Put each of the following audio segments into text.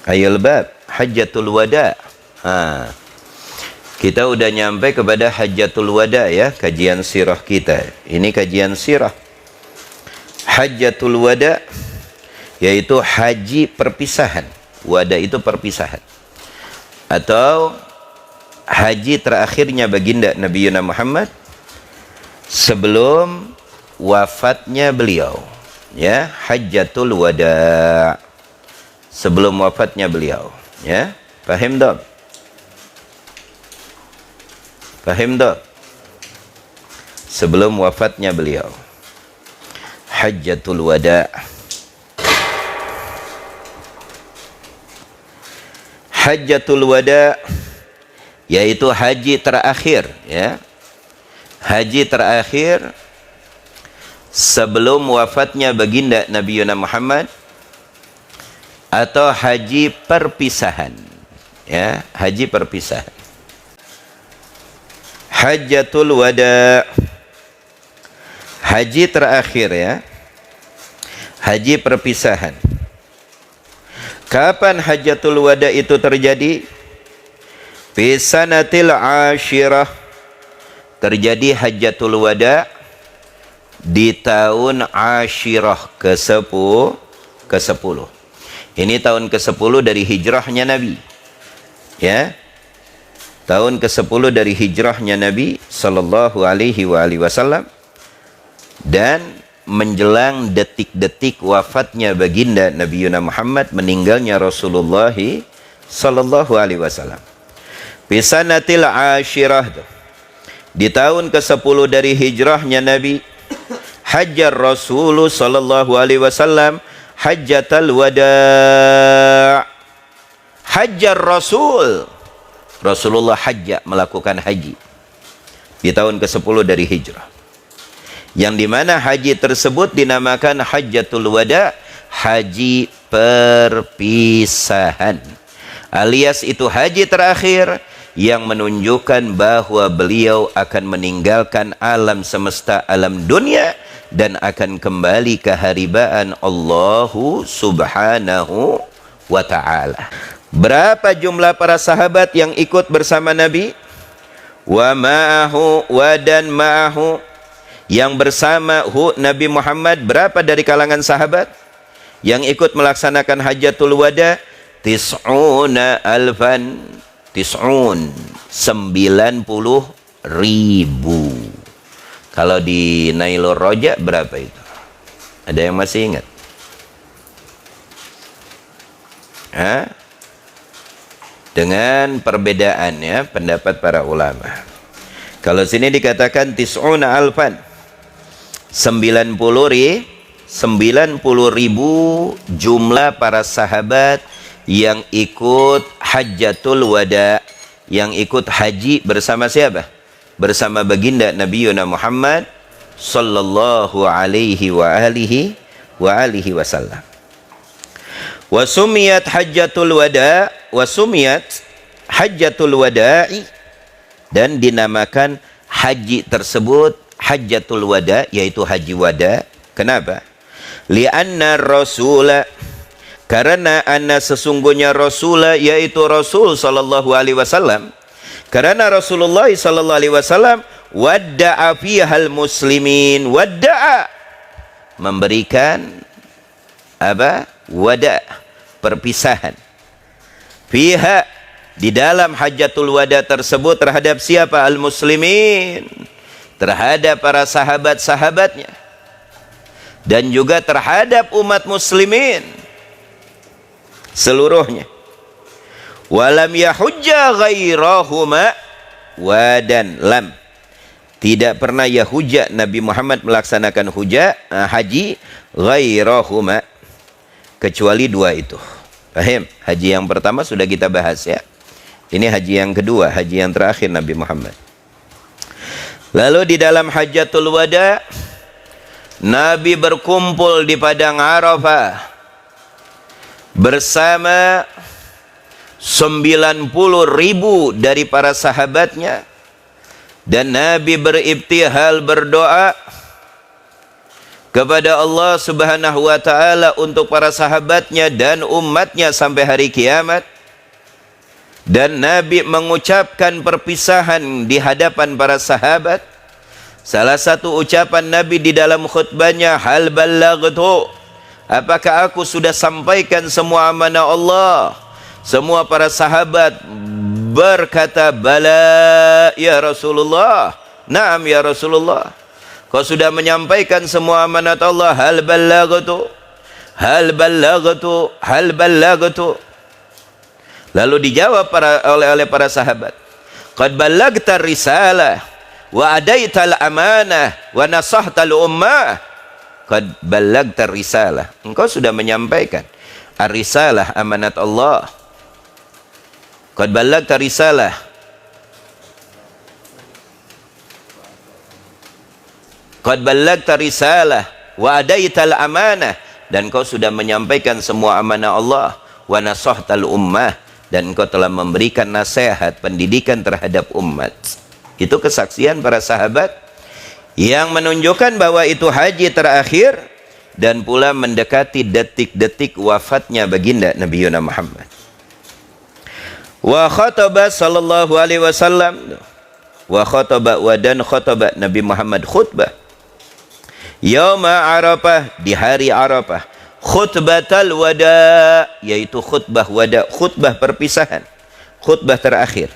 Ayul bab Hajjatul Wada. Kita udah nyampe kepada Hajjatul Wada ya, kajian sirah kita. Ini kajian sirah. Hajjatul Wada yaitu haji perpisahan. Wada itu perpisahan. Atau haji terakhirnya baginda Nabi Muhammad sebelum wafatnya beliau. Ya, Hajjatul Wada. Sebelum wafatnya beliau, ya. Paham tak? Paham tak? Sebelum wafatnya beliau. Hajjatul Wada. Hajjatul Wada yaitu haji terakhir, ya. Haji terakhir sebelum wafatnya baginda Nabi Muhammad, atau haji perpisahan, ya, haji perpisahan. Hajjatul Wada, haji terakhir, ya, haji perpisahan. Kapan Hajjatul Wada itu terjadi? Fi sanatil ashirah, terjadi Hajjatul Wada di tahun Ashirah ke-10. Ini tahun ke-10 dari hijrahnya Nabi. Ya. Tahun ke-10 dari hijrahnya Nabi sallallahu alaihi wasallam, dan menjelang detik-detik wafatnya baginda Nabi Muhammad, meninggalnya Rasulullah sallallahu alaihi wasallam. Bisanatil Ashirah, di tahun ke-10 dari hijrahnya Nabi, hajjar Rasul sallallahu alaihi wasallam Hajjatul Wada. Hajjar Rasul, Rasulullah hajjah, melakukan haji di tahun ke-10 dari hijrah, yang dimana haji tersebut dinamakan Hajjatul Wada, haji perpisahan, alias itu haji terakhir yang menunjukkan bahwa beliau akan meninggalkan alam semesta, alam dunia, dan akan kembali ke haribaan Allah subhanahu wa ta'ala. Berapa jumlah para sahabat yang ikut bersama Nabi? Wa ma'ahu, wa dan ma'ahu, yang bersama Nabi Muhammad, berapa dari kalangan sahabat yang ikut melaksanakan Hajjatul Wada? Tis'una alfan, tis'un, 90.000. Kalau di Nailur Roja berapa itu? Ada yang masih ingat? Dengan perbedaan, ya, pendapat para ulama. Kalau sini dikatakan tis'una alfan, 90.000 jumlah para sahabat yang ikut Hajjatul Wada, yang ikut haji bersama siapa? Bersama baginda Nabi Muhammad sallallahu alaihi wasallam. Wa sumiyat Hajjatul Wada, wa sumiyat Hajjatul Wada'i, dan dinamakan haji tersebut Hajjatul Wada, yaitu haji wada. Kenapa? Li'anna Rasul, karena anna sesungguhnya Rasul, yaitu Rasul sallallahu alaihi wasallam, karena Rasulullah sallallahu alaihi wasallam wadda'a fihal muslimin, wadda'a, memberikan apa? Wada, perpisahan. Fiha, di dalam Hajjatul Wada tersebut, terhadap siapa? Al-muslimin, terhadap para sahabat-sahabatnya, dan juga terhadap umat muslimin seluruhnya. Walam yahujja ghairahuma, wa dan lam, tidak pernah yahujja Nabi Muhammad melaksanakan haji ghairahuma, kecuali dua itu. Paham? Haji yang pertama sudah kita bahas, ya. Ini haji yang kedua, haji yang terakhir Nabi Muhammad. Lalu di dalam Hajjatul Wada, Nabi berkumpul di padang Arafah bersama 90.000 dari para sahabatnya, dan Nabi beribtihal, berdoa, kepada Allah Subhanahu wa ta'ala untuk para sahabatnya dan umatnya sampai hari kiamat. Dan Nabi mengucapkan perpisahan di hadapan para sahabat. Salah satu ucapan Nabi di dalam khutbahnya, hal ballaghtu, apakah aku sudah sampaikan semua amanah Allah? Semua para sahabat berkata, bala ya Rasulullah, naam ya Rasulullah, kau sudah menyampaikan semua amanat Allah. Hal ballaghtu, hal ballaghtu, hal ballaghtu. Lalu dijawab oleh para sahabat, qad ballaghta risalah wa adaital amanah wa nasahtal ummah. Qad ballaghta risalah, engkau sudah menyampaikan ar-risalah, amanat Allah. Qad ballaghta risalah, qad ballaghta risalah wa adaital amanah, dan kau sudah menyampaikan semua amanah Allah. Wa nasahtal ummah, dan engkau telah memberikan nasihat pendidikan terhadap umat. Itu kesaksian para sahabat yang menunjukkan bahwa itu haji terakhir dan pula mendekati detik-detik wafatnya baginda Nabi Muhammad. Wa khataba sallallahu alaihi wasallam, wa khataba, wa dan khataba Nabi Muhammad khutbah yauma Arafah, di hari Arafah, khutbatal wada, yaitu khutbah wada, khutbah perpisahan, khutbah terakhir.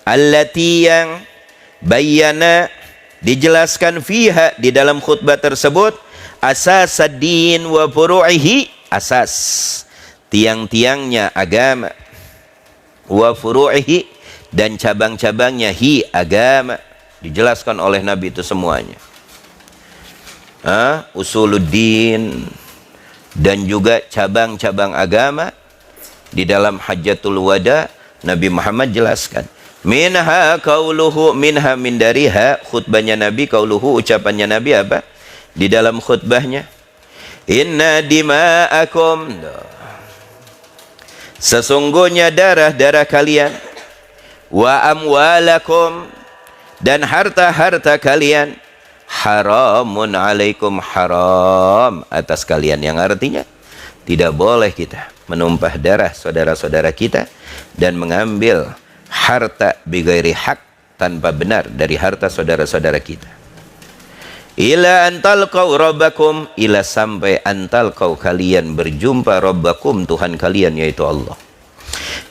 Allati, yang bayyana, dijelaskan fiha, di dalam khutbah tersebut, asas-ad-din wa furu'ihi, asas, tiang-tiangnya agama, wa furu'ihi, dan cabang-cabangnya, hi, agama, dijelaskan oleh Nabi itu semuanya. Usuluddin dan juga cabang-cabang agama. Di dalam Hajjatul Wada Nabi Muhammad jelaskan, minha qauluhu, minha min dariha, khutbahnya Nabi, qauluhu, ucapannya Nabi apa di dalam khutbahnya, inna dima'akum, sesungguhnya darah-darah kalian, wa amwalakum, dan harta-harta kalian, haramun alaikum, haram atas kalian, yang artinya tidak boleh kita menumpah darah saudara-saudara kita dan mengambil harta bighairi hak, tanpa benar, dari harta saudara-saudara kita. Ila antalqau rabbakum, ila sampai antalqau, kalian berjumpa, rabbakum, Tuhan kalian, yaitu Allah.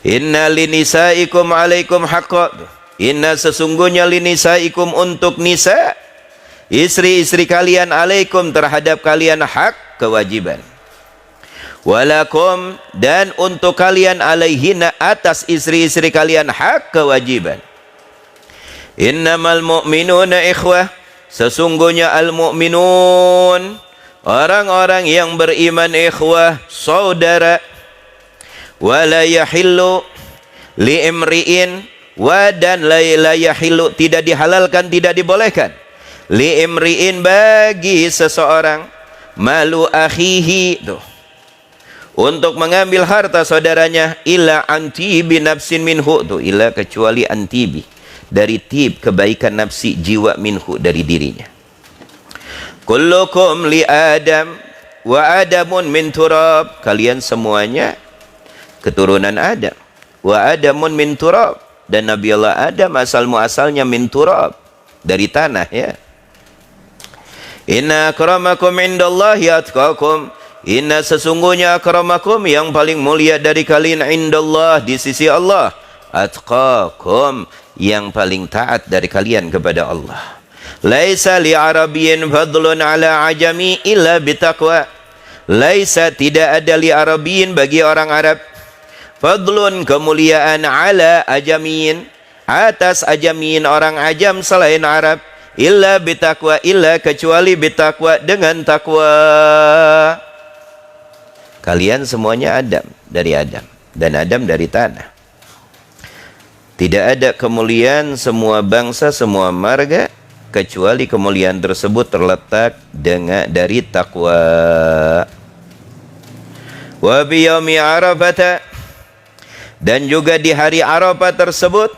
Inna linisaikum alaikum haqqa, inna sesungguhnya linisaikum, untuk nisa, istri-istri kalian, alaikum, terhadap kalian, hak, kewajiban. Walakum, dan untuk kalian, alaihina, atas istri-istri kalian, hak, kewajiban. Innamal mu'minuna ikhwah, sesungguhnya al-mu'minun, orang-orang yang beriman, ikhwah, saudara. Wala yahillu li'imri'in, wa dan la yahillu, tidak dihalalkan, tidak dibolehkan, li'imri'in, bagi seseorang, malu akhihi, tuh, untuk mengambil harta saudaranya, illa anti binafsin minhu, tuh, illa kecuali antibi, dari tib, kebaikan nafsi, jiwa, minhu, dari dirinya. Kullukum li Adam wa Adamun min turab, kalian semuanya keturunan Adam, wa Adamun min turab, dan Nabi Allah Adam asal muasalnya min turab, dari tanah, ya. Inna akramakum indallahi atqakum, inna sesungguhnya akramakum, yang paling mulia dari kalian, indallah, di sisi Allah, atqakum, yang paling taat dari kalian kepada Allah. Laisa li arabiyyin fadlun ala ajami illa bitaqwa, laisa, tidak ada, li arabiyyin, bagi orang Arab, fadlun, kemuliaan, ala ajamiin, atas ajamiin, orang ajam selain Arab, illa bitaqwa, illa kecuali bitaqwa, dengan takwa. Kalian semuanya Adam, dari Adam, dan Adam dari tanah. Tidak ada kemuliaan semua bangsa, semua marga, kecuali kemuliaan tersebut terletak dari takwa. Wa biyaumi Arafah, dan juga di hari Arafah tersebut,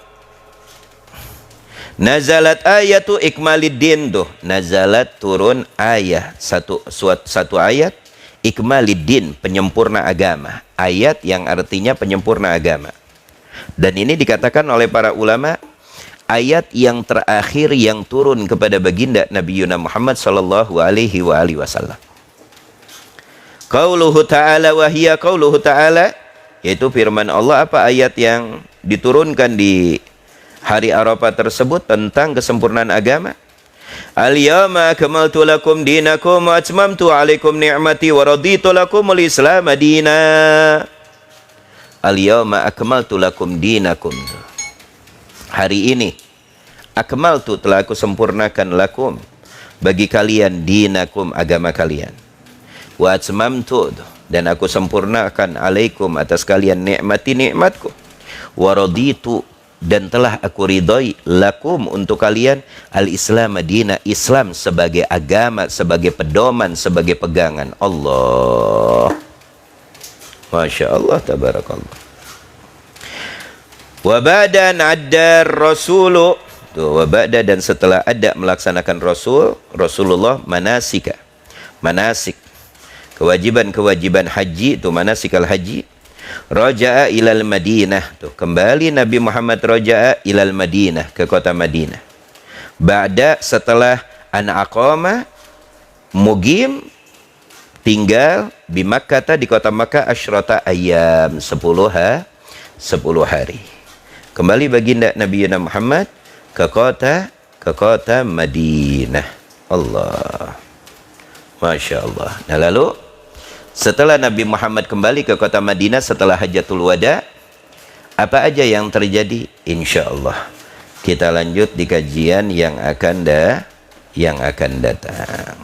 Nazalat ayatu ikmaliddin tuh. Nazalat turun ayat satu ayat ikmaliddin, penyempurna agama. Ayat yang artinya penyempurna agama. Dan ini dikatakan oleh para ulama ayat yang terakhir yang turun kepada baginda Nabi Muhammad sallallahu alaihi wasallam. Qauluhu ta'ala wa hiya qauluhu ta'ala, yaitu firman Allah. Apa ayat yang diturunkan di hari Arafah tersebut tentang kesempurnaan agama? Al-yawma akmaltu lakum dinakum wa atmamtu alaikum ni'mati wa raditu lakumul Islam madina. Al-yawma akmaltu lakum dinakum. Hari ini akmaltu, telah aku sempurnakan, lakum, bagi kalian, dinakum, agama kalian. Wa atmamtu, dan aku sempurnakan, alaikum, atas kalian, nikmati, nikmatku. Wa raditu, dan telah aku ridhoi, lakum, untuk kalian, al-Islam madina, Islam sebagai agama, sebagai pedoman, sebagai pegangan. Allah, Masya Allah, tabarakallah. Wa ba'da adda rasulu, tuh, wa ba'da, dan setelah ada melaksanakan Rasulullah manasik, kewajiban haji, itu manasikal haji. Raja'a ilal Madinah, tuh, kembali Nabi Muhammad raja'a ilal Madinah, ke kota Madinah. Ba'da, setelah an aqama, mugim, tinggal di Makkah, di kota Makkah, asyrata ayam, 10 hari. Kembali baginda Nabi Muhammad ke kota Madinah. Allah, Masya Allah. Nah, lalu setelah Nabi Muhammad kembali ke kota Madinah setelah Hajatul Wada, apa aja yang terjadi? Insya Allah kita lanjut di kajian yang akan datang.